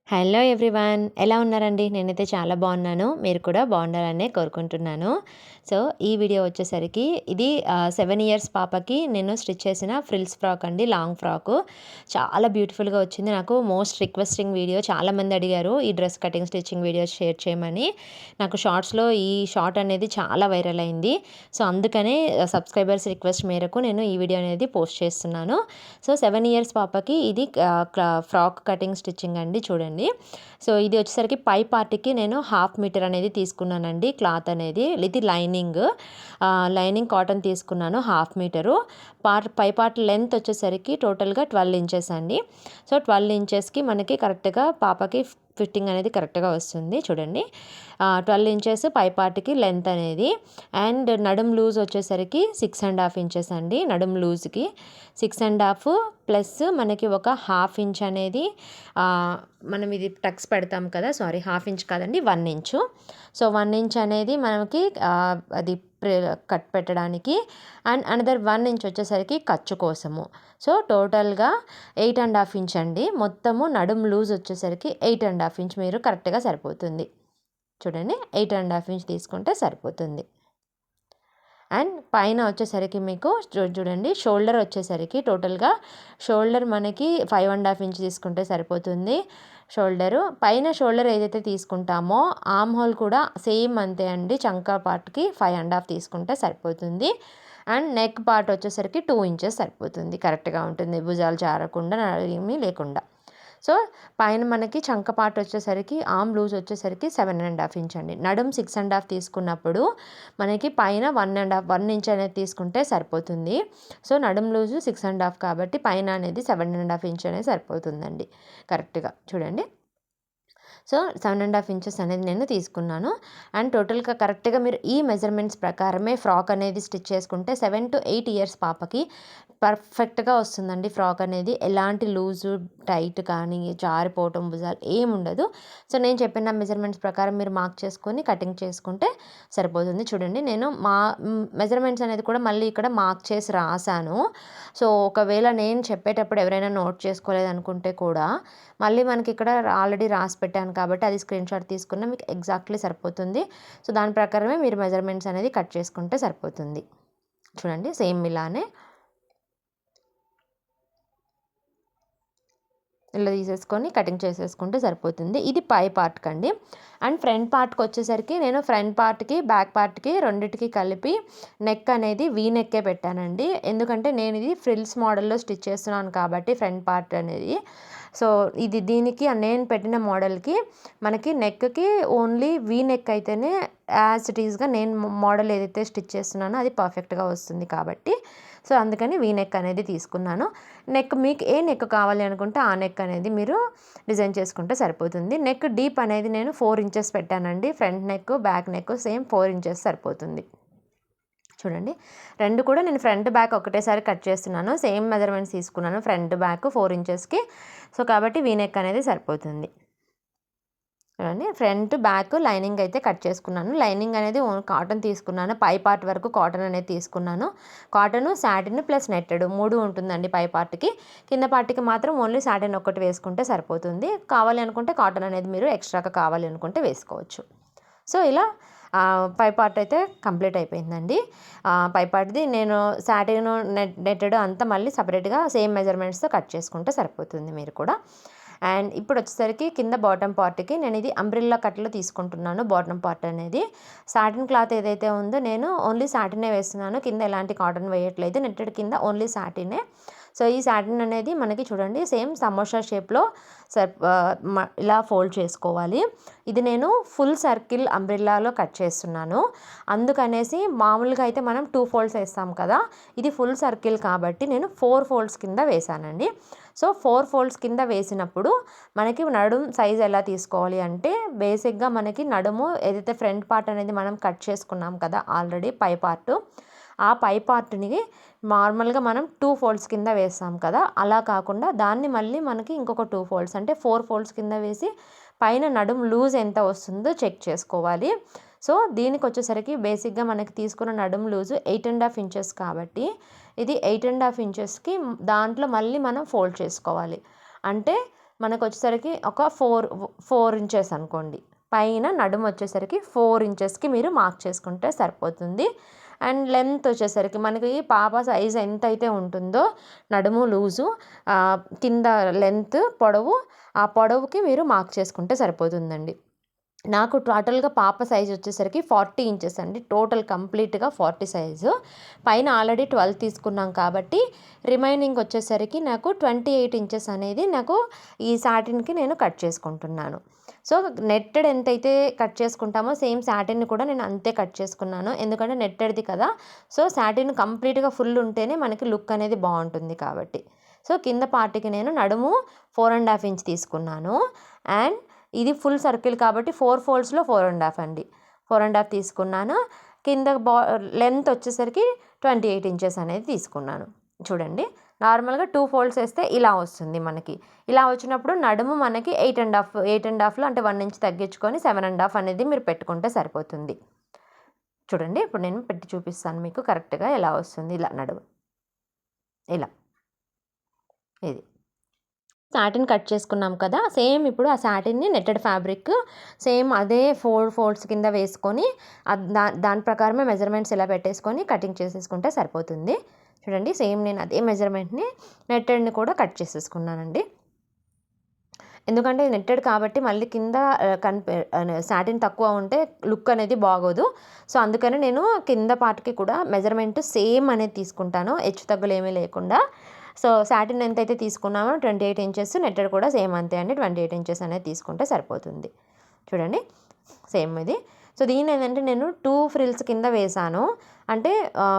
Hello everyone, ఎలా ఉన్నారండి? నేనైతే చాలా బాగున్నాను. మీరు కూడా బాగుండాలనే కోరుకుంటున్నాను. సో, ఈ వీడియో వచ్చేసరికి ఇది 7 ఇయర్స్ పాపకి నేను స్టిచ్ చేసిన ఫ్రిల్స్ ఫ్రాక్ అండి. Long frock. చాలా బ్యూటిఫుల్‌గా వచ్చింది. నాకు మోస్ట్ రిక్వెస్టింగ్ వీడియో చాలామంది అడిగారు ఈ dress cutting, stitching videos share చేయమని. నాకు షార్ట్స్‌లో ఈ షార్ట్ అనేది చాలా వైరల్ అయింది. సో, అందుకనే సబ్స్క్రైబర్స్ రిక్వెస్ట్ మేరకు నేను ఈ వీడియో అనేది పోస్ట్ చేస్తున్నాను. సో, 7 ఇయర్స్ పాపకి ఇది ఫ్రాక్ కటింగ్ స్టిచ్చింగ్ అండి. చూడండి. సో, ఇది వచ్చేసరికి పై పార్ట్‌కి నేను హాఫ్ మీటర్ అనేది తీసుకున్నానండి క్లాత్ అనేది. ఇది లైనింగ్ కాటన్ తీసుకున్నాను హాఫ్ మీటరు. పై పార్ట్ లెంత్ వచ్చేసరికి టోటల్‌గా 12 ఇంచెస్ అండి. సో, 12 ఇంచెస్‌కి మనకి కరెక్ట్‌గా పాపకి ఫిట్టింగ్ అనేది కరెక్ట్‌గా వస్తుంది చూడండి. 12 ఇంచెస్ పై పార్ట్‌కి లెంత్ అనేది. అండ్ నడుం లూజ్ వచ్చేసరికి 6½ ఇంచెస్ అండి. నడుం లూజ్‌కి 6½ ప్లస్ మనకి ఒక హాఫ్ ఇంచ్ అనేది మనం ఇది టక్స్ పెడతాం కదా, సారీ హాఫ్ ఇంచ్ కాదండి 1 ఇంచు. సో, 1 ఇంచ్ అనేది మనకి అది కట్ పెట్టడానికి. అండ్ అనదర్ 1 ఇంచ్ వచ్చేసరికి ఖర్చు కోసము. సో, టోటల్‌గా 8½ ఇంచ్ అండి. మొత్తము నడుం లూజ్ వచ్చేసరికి 8½ ఇంచ్ మీరు కరెక్ట్‌గా సరిపోతుంది. చూడండి, 8½ ఇంచ్ తీసుకుంటే సరిపోతుంది. అండ్ పైన వచ్చేసరికి మీకు చూడండి, షోల్డర్ వచ్చేసరికి టోటల్‌గా షోల్డర్ మనకి 5½ ఇంచ్ తీసుకుంటే సరిపోతుంది. పైన షోల్డర్ ఏదైతే తీసుకుంటామో ఆర్మ్ హోల్ కూడా సేమ్ అంతే అండి. చంకా పార్ట్‌కి 5½ తీసుకుంటే సరిపోతుంది. అండ్ నెక్ పార్ట్ వచ్చేసరికి 2 ఇంచెస్ సరిపోతుంది. కరెక్ట్‌గా ఉంటుంది, భుజాలు జారకుండా ఏమీ లేకుండా. సో, పైన మనకి చంక పార్ట్ వచ్చేసరికి ఆర్మ్ లూజ్ వచ్చేసరికి 7½ ఇంచ్ అండి. నడుం 6½ తీసుకున్నప్పుడు మనకి పైన 1 ఇంచ్ అనేది తీసుకుంటే సరిపోతుంది. సో, నడుం లూజు 6½ కాబట్టి పైన అనేది 7½ ఇంచ్ అనేది సరిపోతుందండి కరెక్ట్‌గా. చూడండి. సో, 7½ ఇంచెస్ అనేది నేను తీసుకున్నాను. అండ్ టోటల్‌గా కరెక్ట్‌గా మీరు ఈ మెజర్మెంట్స్ ప్రకారమే ఫ్రాక్ అనేది స్టిచ్ చేసుకుంటే 7-8 ఇయర్స్ పాపకి పర్ఫెక్ట్‌గా వస్తుందండి ఫ్రాక్ అనేది. ఎలాంటి లూజు, టైట్ కానీ, జారిపోవటం భుజాలు ఏముండదు. సో, నేను చెప్పిన మెజర్మెంట్స్ ప్రకారం మీరు మార్క్ చేసుకొని కటింగ్ చేసుకుంటే సరిపోతుంది. చూడండి, నేను మెజర్మెంట్స్ అనేది కూడా మళ్ళీ ఇక్కడ మార్క్ చేసి రాసాను. సో, ఒకవేళ నేను చెప్పేటప్పుడు ఎవరైనా నోట్ చేసుకోలేదనుకుంటే కూడా మళ్ళీ మనకి ఇక్కడ ఆల్రెడీ రాసి పెట్టాను కాబట్టి అది స్క్రీన్‌షాట్ తీసుకున్న మీకు ఎగ్జాక్ట్‌లీ సరిపోతుంది. సో, దాని ప్రకారమే మీరు మెజర్మెంట్స్ అనేది కట్ చేసుకుంటే సరిపోతుంది. చూడండి, సేమ్ ఇలానే ఇలా తీసేసుకొని కటింగ్ చేసేసుకుంటే సరిపోతుంది. ఇది పై పార్ట్‌కండి. అండ్ ఫ్రంట్ పార్ట్‌కి వచ్చేసరికి నేను ఫ్రంట్ పార్ట్‌కి, బ్యాక్ పార్ట్‌కి రెండిటికి కలిపి నెక్ అనేది వీ నెక్కే పెట్టానండి. ఎందుకంటే నేను ఇది ఫ్రిల్స్ మోడల్‌లో స్టిచ్ చేస్తున్నాను కాబట్టి ఫ్రంట్ పార్ట్ అనేది. సో, దీనికి నేను పెట్టిన మోడల్‌కి మనకి నెక్‌కి ఓన్లీ వీ నెక్ అయితేనే యాజ్ ఇట్ ఈస్‌గా నేను మోడల్ ఏదైతే స్టిచ్ చేస్తున్నానో అది పర్ఫెక్ట్‌గా వస్తుంది కాబట్టి, సో, అందుకని వీ నెక్ అనేది తీసుకున్నాను. మీకు ఏ నెక్ కావాలి అనుకుంటే ఆ నెక్ అనేది మీరు డిజైన్ చేసుకుంటే సరిపోతుంది. నెక్ డీప్ అనేది నేను 4 ఇంచెస్ పెట్టానండి. Front neck, back neck same 4 inches సరిపోతుంది. చూడండి, 2 కూడా నేను ఫ్రంట్, బ్యాక్ ఒకటేసారి కట్ చేస్తున్నాను. సేమ్ మెజర్మెంట్స్ తీసుకున్నాను ఫ్రంట్, బ్యాక్ 4 ఇంచెస్‌కి. సో, కాబట్టి వీ నెక్ అనేది సరిపోతుంది. చూడండి, ఫ్రంట్, బ్యాక్ లైనింగ్ అయితే కట్ చేసుకున్నాను. లైనింగ్ అనేది కాటన్ తీసుకున్నాను. పై పార్ట్ వరకు కాటన్ అనేది తీసుకున్నాను. కాటను, సాటిన్ ప్లస్ నెట్టెడ్ 3 ఉంటుందండి పై పార్ట్‌కి. కింద పార్ట్‌కి మాత్రం ఓన్లీ సాటిన్ ఒక్కటి వేసుకుంటే సరిపోతుంది. కావాలి అనుకుంటే కాటన్ అనేది మీరు ఎక్స్ట్రాగా కావాలి అనుకుంటే వేసుకోవచ్చు. సో, ఇలా పై పార్ట్ అయితే కంప్లీట్ అయిపోయిందండి. పై పార్ట్‌ది నేను సాటిన్, నెట్టెడ్ అంతా మళ్ళీ సెపరేట్‌గా సేమ్ మెజర్మెంట్స్‌తో కట్ చేసుకుంటే సరిపోతుంది మీరు కూడా. అండ్ ఇప్పుడు వచ్చేసరికి కింద బాటమ్ పార్ట్‌కి నేను ఇది అంబ్రెల్లా కట్‌లో తీసుకుంటున్నాను. బాటమ్ పార్ట్ అనేది సాటిన్ క్లాత్ ఏదైతే ఉందో నేను ఓన్లీ సాటినే వేస్తున్నాను. కింద ఎలాంటి కాటన్ వేయట్లేదు. నెట్టెడ్ కింద ఓన్లీ సాటినే. సో, ఈ సాటిన్ అనేది మనకి చూడండి సేమ్ సమోసా షేప్‌లో ఇలా ఫోల్డ్ చేసుకోవాలి. ఇది నేను ఫుల్ సర్కిల్ అంబ్రెల్లాలో కట్ చేస్తున్నాను. అందుకనేసి మామూలుగా అయితే మనం 2 ఫోల్డ్స్ వేస్తాం కదా, ఇది ఫుల్ సర్కిల్ కాబట్టి నేను 4 ఫోల్డ్స్ కింద వేసానండి. సో, 4 ఫోల్డ్స్ కింద వేసినప్పుడు మనకి నడుం సైజ్ ఎలా తీసుకోవాలి అంటే బేసిక్‌గా మనకి నడుము ఏదైతే ఫ్రంట్ పార్ట్ అనేది మనం కట్ చేసుకున్నాం కదా ఆల్రెడీ పై పార్ట్, ఆ పై పార్ట్‌ని నార్మల్‌గా మనం 2 ఫోల్డ్స్ కింద వేస్తాం కదా, అలా కాకుండా దాన్ని మళ్ళీ మనకి ఇంకొక 2 ఫోల్డ్స్ అంటే 4 ఫోల్డ్స్ కింద వేసి పైన నడుం లూజ్ ఎంత వస్తుందో చెక్ చేసుకోవాలి. సో, దీనికొచ్చేసరికి బేసిక్‌గా మనకి తీసుకున్న నడుం లూజు 8½ ఇంచెస్ కాబట్టి ఇది 8½ ఇంచెస్‌కి దాంట్లో మళ్ళీ మనం ఫోల్డ్ చేసుకోవాలి. అంటే మనకు వచ్చేసరికి ఒక 4 ఇంచెస్ అనుకోండి. పైన నడుము వచ్చేసరికి 4 ఇంచెస్కి మీరు మార్క్ చేసుకుంటే సరిపోతుంది. అండ్ లెంత్ వచ్చేసరికి మనకి పాప సైజ్ ఎంత అయితే ఉంటుందో నడుము లూజు, కింద లెంత్ పొడవు, ఆ పొడవుకి మీరు మార్క్ చేసుకుంటే సరిపోతుందండి. నాకు టోటల్గా పాప సైజ్ వచ్చేసరికి 40 ఇంచెస్ అండి. టోటల్ కంప్లీట్గా 40 సైజు. పైన ఆల్రెడీ 12 తీసుకున్నాం కాబట్టి రిమైనింగ్ వచ్చేసరికి నాకు 28 ఇంచెస్ అనేది నాకు ఈ సాటిన్కి నేను కట్ చేసుకుంటున్నాను. సో నెట్టెడ్ ఎంతైతే కట్ చేసుకుంటామో సేమ్ సాటిన్ కూడా నేను అంతే కట్ చేసుకున్నాను. ఎందుకంటే నెట్టెడ్ది కదా, సో సాటిన్ కంప్లీట్గా ఫుల్ ఉంటేనే మనకి లుక్ అనేది బాగుంటుంది కాబట్టి. సో కింద పార్ట్కి నేను నడుము 4.5 ఇంచ్ తీసుకున్నాను. అండ్ ఇది ఫుల్ సర్కిల్ కాబట్టి 4 ఫోల్డ్స్లో 4.5 అండి. 4.5 తీసుకున్నాను. కింద లెంత్ వచ్చేసరికి 28 ఇంచెస్ అనేది తీసుకున్నాను. చూడండి, నార్మల్గా 2 ఫోల్డ్స్ వేస్తే ఇలా వస్తుంది మనకి. ఇలా వచ్చినప్పుడు నడుము మనకి 8.5లో అంటే 1 ఇంచ్ తగ్గించుకొని 7.5 అనేది మీరు పెట్టుకుంటే సరిపోతుంది. చూడండి, ఇప్పుడు నేను పెట్టి చూపిస్తాను మీకు కరెక్ట్గా ఎలా వస్తుంది. ఇలా నడుము ఇలా ఇది సాటిన్ కట్ చేసుకున్నాం కదా, సేమ్ ఇప్పుడు ఆ సాటిన్ని నెట్టెడ్ ఫ్యాబ్రిక్ సేమ్ అదే 4 ఫోల్డ్స్ కింద వేసుకొని దాని ప్రకారమే మెజర్మెంట్స్ ఇలా పెట్టేసుకొని కటింగ్ చేసేసుకుంటే సరిపోతుంది. చూడండి, సేమ్ నేను అదే మెజర్మెంట్ని నెట్టెడ్ని కూడా కట్ చేసేసుకున్నానండి. ఎందుకంటే నెట్టెడ్ కాబట్టి మళ్ళీ కింద సాటిన్ తక్కువ ఉంటే లుక్ అనేది బాగోదు. సో అందుకని నేను కింద పార్ట్కి కూడా మెజర్మెంట్ సేమ్ అనేది తీసుకుంటాను, హెచ్చు తగ్గులు ఏమీ లేకుండా. సో సాటిన్ ఎంతైతే తీసుకున్నామో 28 ఇంచెస్, నెట్టెడ్ కూడా సేమ్ అంతే అండి, 28 ఇంచెస్ అనేది తీసుకుంటే సరిపోతుంది. చూడండి, సేమ్ ఇది. సో దీని ఏంటంటే నేను 2 ఫ్రిల్స్ కింద వేసాను. అంటే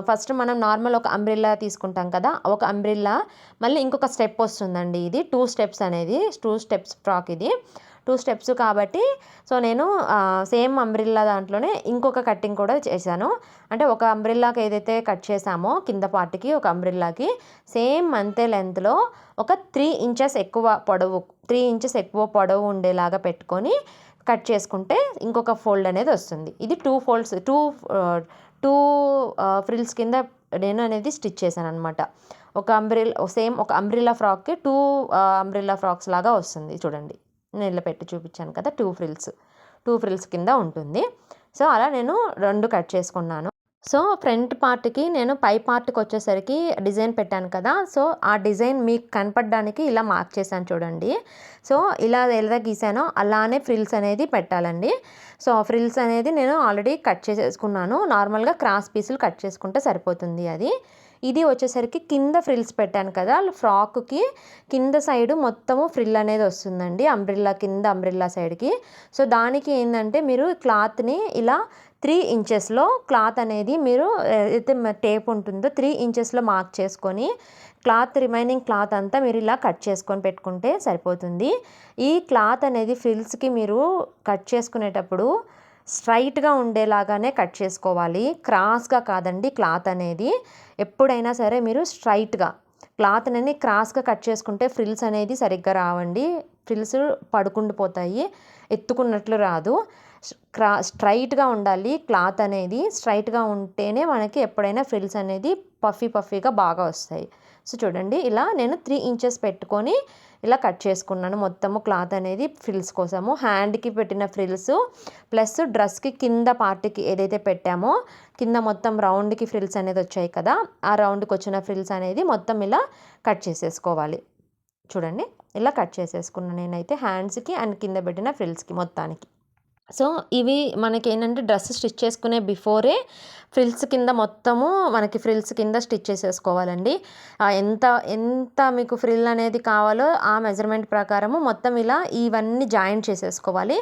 ఫస్ట్ మనం నార్మల్ ఒక అంబ్రిల్లా తీసుకుంటాం కదా, ఒక అంబ్రిల్లా మళ్ళీ ఇంకొక స్టెప్ వస్తుందండి. ఇది 2 స్టెప్స్ అనేది 2 స్టెప్స్ ఫ్రాక్ ఇది 2 స్టెప్స్ కాబట్టి సో నేను సేమ్ అంబ్రిల్లా దాంట్లోనే ఇంకొక కటింగ్ కూడా చేశాను. అంటే ఒక అంబ్రిల్లాకి ఏదైతే కట్ చేసామో కింద పార్ట్కి ఒక అంబ్రిల్లాకి సేమ్ అంతే లెంత్లో ఒక 3 ఇంచెస్ ఎక్కువ పొడవు ఉండేలాగా పెట్టుకొని కట్ చేసుకుంటే ఇంకొక ఫోల్డ్ అనేది వస్తుంది. ఇది 2 ఫోల్డ్స్ 2 ఫ్రిల్స్ కింద నేను అనేది స్టిచ్ చేశాను అనమాట. ఒక అంబ్రిల్లా ఫ్రాక్కి 2 అంబ్రిల్లా ఫ్రాక్స్ లాగా వస్తుంది. చూడండి, నేను ఇలా పెట్టి చూపించాను కదా, 2 ఫ్రిల్స్ కింద ఉంటుంది. సో అలా నేను 2 కట్ చేసుకున్నాను. సో ఫ్రంట్ పార్ట్కి నేను పై పార్ట్కి వచ్చేసరికి డిజైన్ పెట్టాను కదా, సో ఆ డిజైన్ మీకు కనపడడానికి ఇలా మార్క్ చేశాను చూడండి. సో ఇలా ఎలా గీసానో అలానే ఫ్రిల్స్ అనేది పెట్టాలండి. సో ఫ్రిల్స్ అనేది నేను ఆల్రెడీ కట్ చేసేసుకున్నాను. నార్మల్గా క్రాస్ పీసులు కట్ చేసుకుంటే సరిపోతుంది అది. ఇది వచ్చేసరికి కింద ఫ్రిల్స్ పెట్టాను కదా, ఫ్రాక్కి కింద సైడు మొత్తము ఫ్రిల్ అనేది వస్తుందండి, అంబ్రిల్లా సైడ్కి. సో దానికి ఏంటంటే మీరు క్లాత్ని ఇలా 3 ఇంచెస్లో క్లాత్ అనేది మీరు అయితే టేప్ ఉంటుందో 3 ఇంచెస్లో మార్క్ చేసుకొని రిమైనింగ్ క్లాత్ అంతా మీరు ఇలా కట్ చేసుకొని పెట్టుకుంటే సరిపోతుంది. ఈ క్లాత్ అనేది ఫ్రిల్స్కి మీరు కట్ చేసుకునేటప్పుడు స్ట్రైట్గా ఉండేలాగానే కట్ చేసుకోవాలి, క్రాస్గా కాదండి. క్లాత్ అనేది ఎప్పుడైనా సరే మీరు స్ట్రైట్గా క్లాత్ అనేది క్రాస్గా కట్ చేసుకుంటే ఫ్రిల్స్ అనేది సరిగ్గా రావండి, ఫ్రిల్స్ పడుకుండిపోతాయి, ఎత్తుకున్నట్లు రాదు. స్ట్రైట్గా ఉండాలి క్లాత్ అనేది. స్ట్రైట్గా ఉంటేనే మనకి ఎప్పుడైనా ఫ్రిల్స్ అనేది పఫీగా బాగా వస్తాయి. సో చూడండి, ఇలా నేను 3 ఇంచెస్ పెట్టుకొని ఇలా కట్ చేసుకున్నాను మొత్తము క్లాత్ అనేది ఫ్రిల్స్ కోసము. హ్యాండ్కి పెట్టిన ఫ్రిల్స్ ప్లస్ డ్రెస్కి కింద పార్ట్కి ఏదైతే పెట్టామో కింద మొత్తం రౌండ్కి ఫ్రిల్స్ అనేది వచ్చాయి కదా, ఆ రౌండ్కి వచ్చిన ఫ్రిల్స్ అనేది మొత్తం ఇలా కట్ చేసేసుకోవాలి. చూడండి, ఇలా కట్ చేసేసుకున్నాను నేనైతే హ్యాండ్స్కి అండ్ కింద పెట్టిన ఫ్రిల్స్కి మొత్తానికి. సో ఇవి మనకి ఏంటంటే డ్రెస్ స్టిచ్ చేసుకునే బిఫోరే ఫ్రిల్స్ కింద మొత్తము మనకి ఫ్రిల్స్ కింద స్టిచ్ చేసేసుకోవాలండి. ఎంత మీకు ఫ్రిల్ అనేది కావాలో ఆ మెజర్మెంట్ ప్రకారము మొత్తం ఇలా ఇవన్నీ జాయింట్ చేసేసుకోవాలి.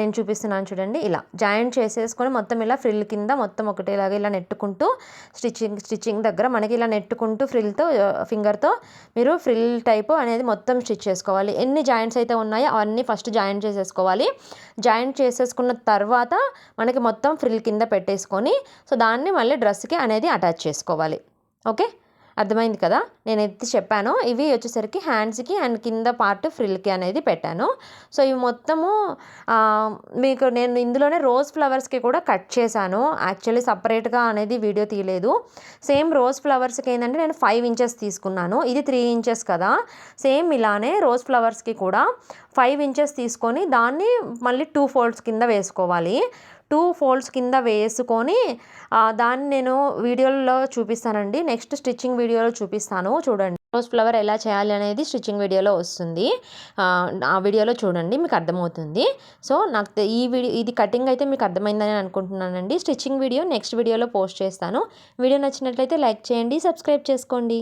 నేను చూపిస్తున్నాను చూడండి, ఇలా జాయింట్ చేసేసుకొని మొత్తం ఇలా ఫ్రిల్ కింద మొత్తం ఒకటేలాగా ఇలా నెట్టుకుంటూ స్టిచ్చింగ్ దగ్గర మనకి ఇలా నెట్టుకుంటూ ఫింగర్తో మీరు ఫ్రిల్ టైపు అనేది మొత్తం స్టిచ్ చేసుకోవాలి. ఎన్ని జాయింట్స్ అయితే ఉన్నాయో అవన్నీ ఫస్ట్ జాయింట్ చేసేసుకోవాలి. జాయింట్ చేసేసుకున్న తర్వాత మనకి మొత్తం ఫ్రిల్ కింద పెట్టేసుకొని సో దాన్ని మళ్ళీ డ్రెస్కి అనేది అటాచ్ చేసుకోవాలి. ఓకే, అర్థమైంది కదా, నేనైతే చెప్పాను. ఇవి వచ్చేసరికి హ్యాండ్స్కి అండ్ కింద పార్ట్ ఫ్రిల్కి అనేది పెట్టాను. సో ఇవి మొత్తము మీకు నేను ఇందులోనే రోజ్ ఫ్లవర్స్కి కూడా కట్ చేశాను. యాక్చువల్లీ సపరేట్గా అనేది వీడియో తీయలేదు. సేమ్ రోజ్ ఫ్లవర్స్కి ఏంటంటే నేను 5 ఇంచెస్ తీసుకున్నాను, ఇది 3 ఇంచెస్ కదా. సేమ్ ఇలానే రోజ్ ఫ్లవర్స్కి కూడా 5 ఇంచెస్ తీసుకొని దాన్ని మళ్ళీ 2 ఫోల్డ్స్ కింద వేసుకోవాలి. 2 ఫోల్డ్స్ కింద వేసుకొని దాన్ని నేను వీడియోలో చూపిస్తానండి. నెక్స్ట్ స్టిచ్చింగ్ వీడియోలో చూపిస్తాను, చూడండి. రోజ్ ఫ్లవర్ ఎలా చేయాలి అనేది స్టిచ్చింగ్ వీడియోలో వస్తుంది. ఆ వీడియోలో చూడండి, మీకు అర్థమవుతుంది. సో నాకు ఇది కటింగ్ అయితే మీకు అర్థమైందని అనుకుంటున్నానండి. స్టిచ్చింగ్ వీడియో నెక్స్ట్ వీడియోలో పోస్ట్ చేస్తాను. వీడియో నచ్చినట్లయితే లైక్ చేయండి, సబ్స్క్రైబ్ చేసుకోండి.